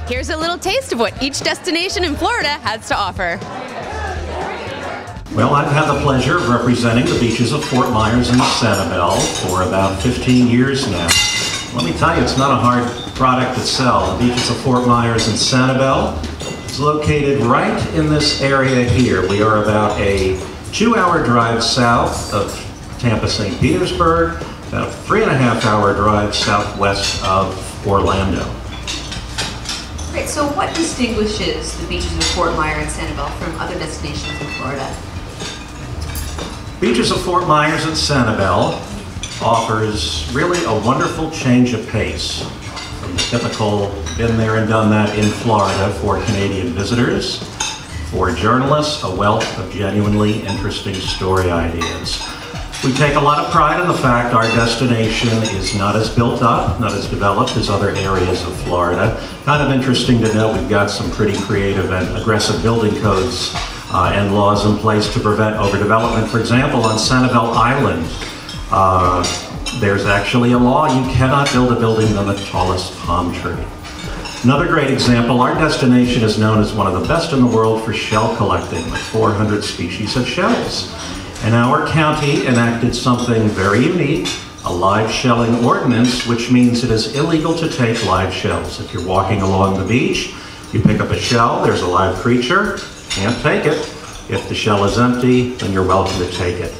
Here's a little taste of what each destination in Florida has to offer. Well, I've had the pleasure of representing the beaches of Fort Myers and Sanibel for about 15 years now. Let me tell you, it's not a hard product to sell. The beaches of Fort Myers and Sanibel is located right in this area here. We are about a 2-hour drive south of Tampa, St. Petersburg, about a 3.5-hour drive southwest of Orlando. Great, so what distinguishes the beaches of Fort Myers and Sanibel from other destinations in Florida? Beaches of Fort Myers and Sanibel offers really a wonderful change of pace from the typical been there and done that in Florida for Canadian visitors. For journalists, a wealth of genuinely interesting story ideas. We take a lot of pride in the fact our destination is not as built up, not as developed as other areas of Florida. Kind of interesting to know we've got some pretty creative and aggressive building codes and laws in place to prevent overdevelopment. For example, on Sanibel Island, there's actually a law you cannot build a building on the tallest palm tree. Another great example, our destination is known as one of the best in the world for shell collecting, with 400 species of shells. And our county enacted something very unique, a live shelling ordinance, which means it is illegal to take live shells. If you're walking along the beach, you pick up a shell, there's a live creature, can't take it. If the shell is empty, then you're welcome to take it.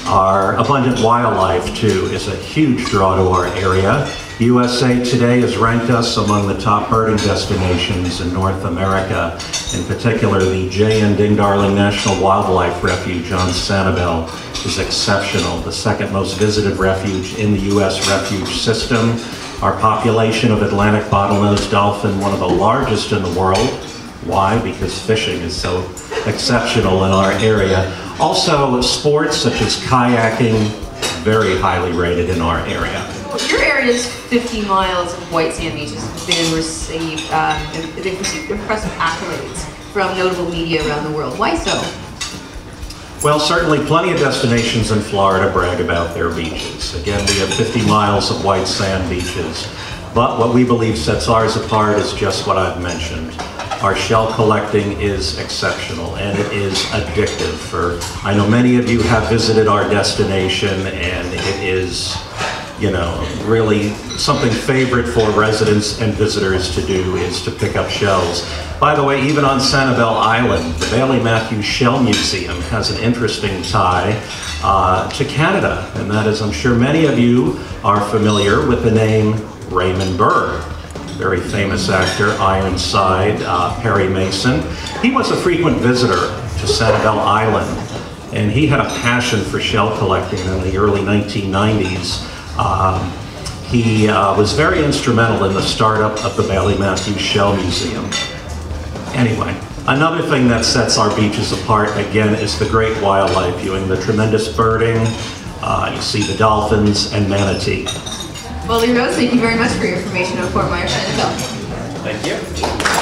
Our abundant wildlife, too, is a huge draw to our area. USA Today has ranked us among the top birding destinations in North America. In particular, the J.N. Ding-Darling National Wildlife Refuge on Sanibel is exceptional, the second most visited refuge in the U.S. refuge system. Our population of Atlantic bottlenose dolphin, one of the largest in the world. Why? Because fishing is so exceptional in our area. Also, sports such as kayaking, very highly rated in our area. Your area's 50 miles of white sand beaches have been received, they've received impressive accolades from notable media around the world. Why so? Well, certainly plenty of destinations in Florida brag about their beaches. Again, we have 50 miles of white sand beaches. But what we believe sets ours apart is just what I've mentioned. Our shell collecting is exceptional and it is addictive. I know many of you have visited our destination and it is, you know, really something favorite for residents and visitors to do is to pick up shells. By the way, even on Sanibel Island, the Bailey Matthews Shell Museum has an interesting tie to Canada, and that is, I'm sure many of you are familiar with the name Raymond Burr. Very famous actor, Ironside, Perry Mason. He was a frequent visitor to Sanibel Island, and he had a passion for shell collecting in the early 1990s. He was very instrumental in the startup of the Bailey Matthews Shell Museum. Anyway, another thing that sets our beaches apart, again, is the great wildlife viewing, the tremendous birding. You see the dolphins and manatee. Well, Lee Rose, thank you very much for your information on Fort Myers, Sanibel. Thank you.